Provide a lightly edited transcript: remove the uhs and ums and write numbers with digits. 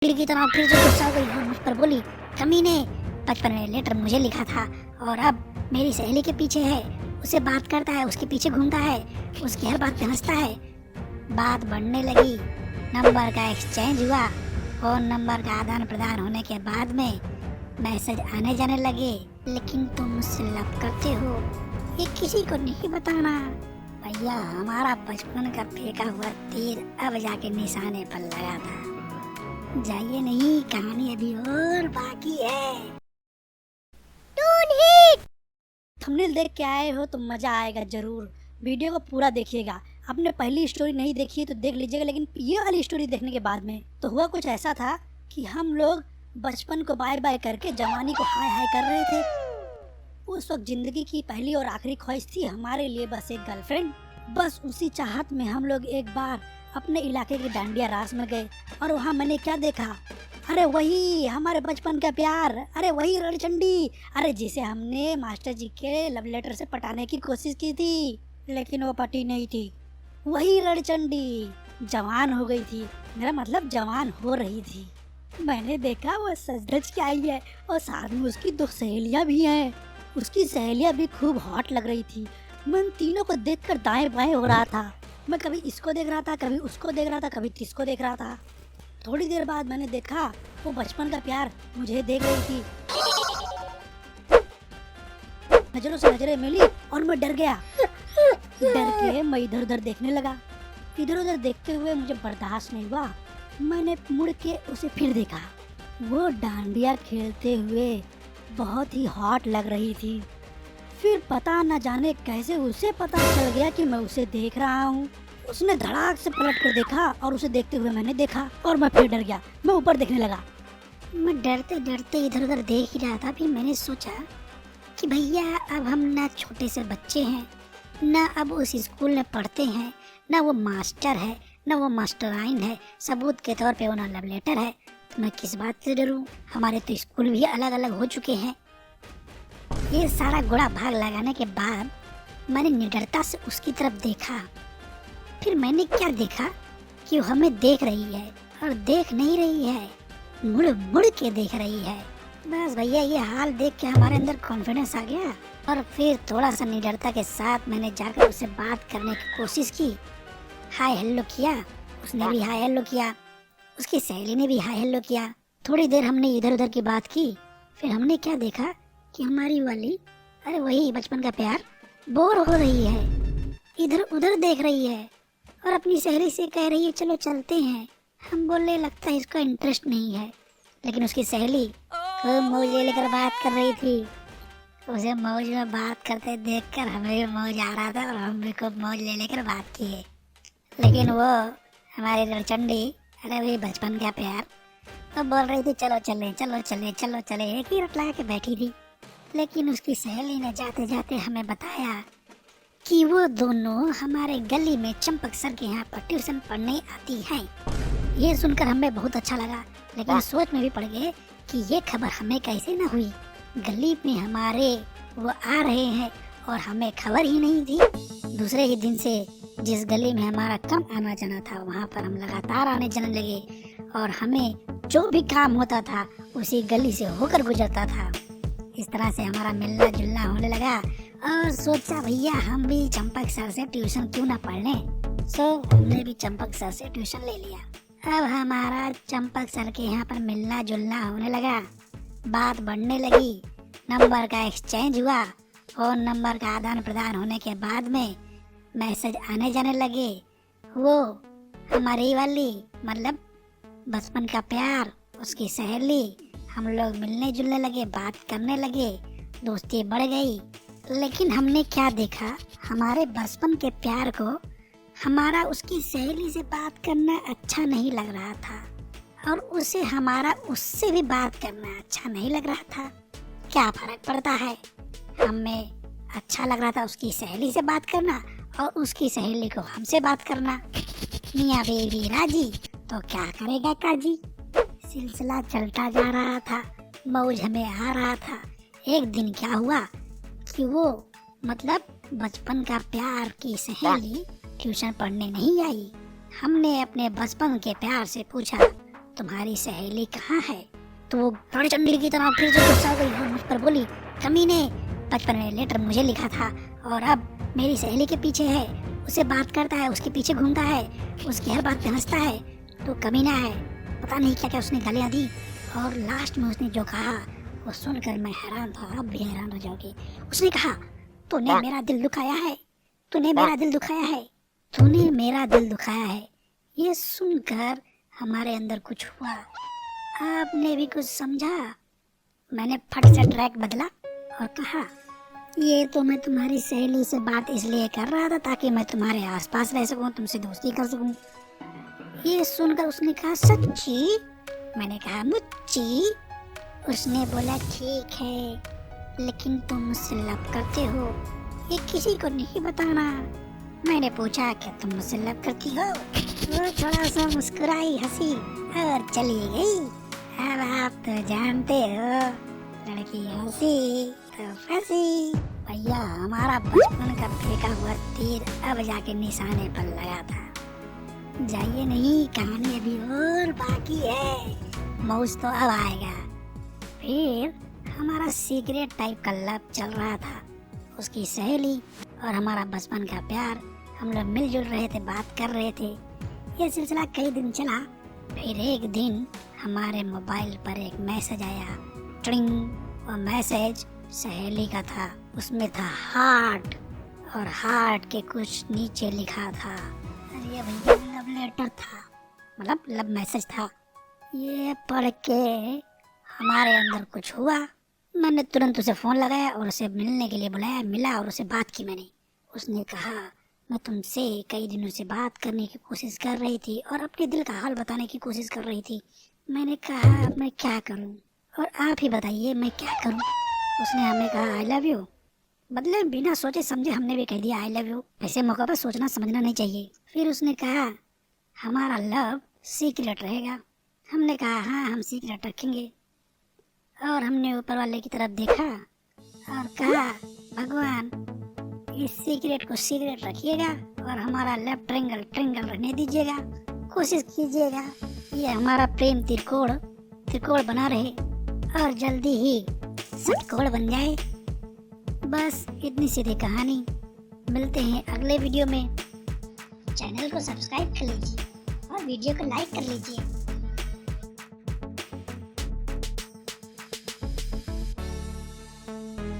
की तरह फिर से गुस्सा हो गई और मुझ पर बोली, कमीने, बचपन में लेटर मुझे लिखा था और अब मेरी सहेली के पीछे है, उसे बात करता है, उसके पीछे घूमता है, उसकी हर बात पे हंसता है। बात बढ़ने लगी, नंबर का एक्सचेंज हुआ, फोन नंबर का आदान प्रदान होने के बाद में मैसेज आने जाने लगे। लेकिन तुम मुझसे लव करते हो ये किसी को नहीं बताना। भैया, हमारा बचपन का फेंका हुआ तीर अब जाके निशाने पर लगा था। जाइए नहीं, कहानी अभी और बाकी है। थंबनेल देख के आए हो तो मजा आएगा जरूर। वीडियो को पूरा देखिएगा। आपने पहली स्टोरी नहीं देखी है तो देख लीजिएगा, लेकिन ये वाली स्टोरी देखने के बाद में तो हुआ कुछ ऐसा था कि हम लोग बचपन को बाय बाय करके जवानी को हाय हाय कर रहे थे। उस वक्त जिंदगी की पहली और आखिरी ख्वाहिश थी हमारे लिए बस एक गर्लफ्रेंड। बस उसी चाहत में हम लोग एक बार अपने इलाके की डांडिया रास में गए और वहाँ मैंने क्या देखा, अरे वही हमारे बचपन का प्यार, अरे वही रणचंडी, अरे जिसे हमने मास्टर जी के लव लेटर से पटाने की कोशिश की थी लेकिन वो पटी नहीं थी। वही रणचंडी जवान हो गई थी, मेरा मतलब जवान हो रही थी। मैंने देखा वो सज धज के आई है और साथ में उसकी दो सहेलियां भी हैं। उसकी सहेलियां भी खूब हॉट लग रही थी। मैं उन तीनों को देखकर दाएं बाएं हो रहा था। मैं कभी इसको देख रहा था, कभी उसको देख रहा था, कभी किसको देख रहा था। थोड़ी देर बाद मैंने देखा वो बचपन का प्यार मुझे देख रही थी। नजरों से नजरें मिली और मैं डर गया। डर के मैं इधर उधर देखने लगा। इधर उधर देखते हुए मुझे बर्दाश्त नहीं हुआ। मैंने मुड़ के उसे फिर देखा। वो डांडिया खेलते हुए बहुत ही हॉट लग रही थी। फिर पता न जाने कैसे उसे पता चल गया कि मैं उसे देख रहा हूँ। उसने धड़ाक से पलट कर देखा और उसे देखते हुए मैंने देखा और मैं फिर डर गया। मैं ऊपर देखने लगा। मैं डरते डरते इधर उधर देख ही रहा था। फिर मैंने सोचा कि भैया, अब हम ना छोटे से बच्चे हैं, ना अब उस स्कूल में पढ़ते हैं, ना वो मास्टर है, ना वो मास्टराइन है। सबूत के तौर पे वो ना लव लेटर है, तो मैं किस बात से डरूं? हमारे तो स्कूल भी अलग अलग हो चुके हैं। ये सारा गुड़ा भाग लगाने के बाद मैंने निडरता से उसकी तरफ देखा। फिर मैंने क्या देखा कि वो हमें देख रही है और देख नहीं रही है, मुड़ मुड़ के देख रही है। बस भैया, ये हाल देख के हमारे अंदर कॉन्फिडेंस आ गया और फिर थोड़ा सा निडरता के साथ मैंने जाकर उससे बात करने की कोशिश की। हाय हेलो किया, उसने भी हाय हेलो किया, उसकी सहेली ने भी हाय हेलो किया। थोड़ी देर हमने इधर उधर की बात की। फिर हमने क्या देखा कि हमारी वाली, अरे वही बचपन का प्यार, बोर हो रही है, इधर उधर देख रही है और अपनी सहेली से कह रही है चलो चलते हैं। हम बोले लगता है इसका इंटरेस्ट नहीं है, लेकिन उसकी सहेली खूब मौज लेकर बात कर रही थी। उसे मौज में बात करते देखकर हमें भी मौज आ रहा था और हम भी खूब मौज ले लेकर बात किए। लेकिन वो हमारी रणचंडी, अरे वही बचपन का प्यार, तो बोल रही थी चलो चले चलो चले चलो चले, एक ही रट लगा के बैठी थी। लेकिन उसकी सहेली ने जाते जाते हमें बताया कि वो दोनों हमारे गली में चंपक सर के यहाँ पर ट्यूशन पढ़ने आती हैं। ये सुनकर हमें बहुत अच्छा लगा, लेकिन सोच में भी पड़ गए कि ये खबर हमें कैसे न हुई। गली में हमारे वो आ रहे हैं और हमें खबर ही नहीं थी। दूसरे ही दिन से जिस गली में हमारा कम आना जाना था, वहाँ पर हम लगातार आने जाने लगे और हमें जो भी काम होता था उसी गली से होकर गुजरता था। इस तरह से हमारा मिलना जुलना होने लगा और सोचा भैया हम भी चंपक सर से ट्यूशन क्यों ना पढ़ लें। सो हमने भी चंपक सर से ट्यूशन ले लिया। अब हमारा चंपक सर के यहाँ पर मिलना जुलना होने लगा, बात बढ़ने लगी, नंबर का एक्सचेंज हुआ, फोन नंबर का आदान प्रदान होने के बाद में मैसेज आने जाने लगे। वो हमारी वाली, मतलब बचपन का प्यार, उसकी सहेली, हम लोग मिलने जुलने लगे, बात करने लगे, दोस्ती बढ़ गई। लेकिन हमने क्या देखा, हमारे बचपन के प्यार को हमारा उसकी सहेली से बात करना अच्छा नहीं लग रहा था और उसे हमारा उससे भी बात करना अच्छा नहीं लग रहा था। क्या फर्क पड़ता है, हमें अच्छा लग रहा था उसकी सहेली से बात करना और उसकी सहेली को हमसे बात करना। मियाँ बीवी राजी तो क्या करेगा काजी। सिलसिला चलता जा रहा था, मौज हमें आ रहा था। एक दिन क्या हुआ कि वो मतलब बचपन का प्यार की सहेली ट्यूशन पढ़ने नहीं आई। हमने अपने बचपन के प्यार से पूछा तुम्हारी सहेली कहाँ है? तो वो बड़ी चंडी की तरह फिर से गुस्सा हो गई और मुझ पर बोली, कमीने, बचपन में लेटर मुझे लिखा था और अब मेरी सहेली के पीछे है, उसे बात करता है, उसके पीछे घूमता है, उसकी हर बात पे हंसता है, तो कमीना है। पता नहीं क्या क्या उसने गालियाँ दी और लास्ट में उसने जो कहा वो सुनकर मैं हैरान था, आप भी हैरान हो जाओगे। उसने कहा, तूने मेरा दिल दुखाया है, तूने मेरा दिल दुखाया है, तूने मेरा दिल दुखाया है। ये सुनकर हमारे अंदर कुछ हुआ, आपने भी कुछ समझा। मैंने फट से ट्रैक बदला और कहा, ये तो मैं तुम्हारी सहेली से बात इसलिए कर रहा था ताकि मैं तुम्हारे आसपास रह सकूं, तुमसे दोस्ती कर सकूं। ये सुनकर उसने कहा, सच्ची? मैंने कहा, मुच्ची? उसने बोला, ठीक है, लेकिन तुम मुझसे लव करते हो, ये किसी को नहीं बताना। मैंने पूछा, क्या तुम मुझसे लव करती हो? वो थोड़ा सा मुस्कुराई, हंसी और चली गई। अब आप तो जानते हो, लड़की हंसी तो फंसी। भैया, हमारा बचपन का फेंका हुआ तीर अब जाके निशाने पर लगा था। जाइए नहीं, कहानी अभी और बाकी है, मौज तो अब आएगा। फिर हमारा सीक्रेट टाइप का लव चल रहा था, उसकी सहेली और हमारा बचपन का प्यार। हम लोग मिलजुल रहे थे, बात कर रहे थे। ये सिलसिला कई दिन चला। फिर एक दिन हमारे मोबाइल पर एक मैसेज आया, ट्रिंग। और मैसेज सहेली का था, उसमें था हार्ट और हार्ट के कुछ नीचे लिखा था, अरे भैया लव लेटर था, मतलब लव मैसेज था। ये पढ़ के हमारे अंदर कुछ हुआ। मैंने तुरंत उसे फ़ोन लगाया और उसे मिलने के लिए बुलाया। मिला और उसे बात की मैंने। उसने कहा, मैं तुमसे कई दिनों से बात करने की कोशिश कर रही थी और अपने दिल का हाल बताने की कोशिश कर रही थी। मैंने कहा, मैं क्या करूं और आप ही बताइए मैं क्या करूं। उसने हमें कहा, आई लव यू। बदले बिना सोचे समझे हमने भी कह दिया आई लव यू। ऐसे मौका पर सोचना समझना नहीं चाहिए। फिर उसने कहा, हमारा लव सीक्रेट रहेगा। हमने कहा, हाँ हम सीक्रेट रखेंगे। और हमने ऊपर वाले की तरफ देखा और कहा, भगवान इस सीक्रेट को सीक्रेट रखिएगा और हमारा लव ट्रिंगल ट्रिंगल रहने दीजिएगा। कोशिश कीजिएगा ये हमारा प्रेम त्रिकोण बना रहे और जल्दी ही षटकोण बन जाए। बस इतनी सीधी कहानी। मिलते हैं अगले वीडियो में। चैनल को सब्सक्राइब कर लीजिए और वीडियो को लाइक कर लीजिए।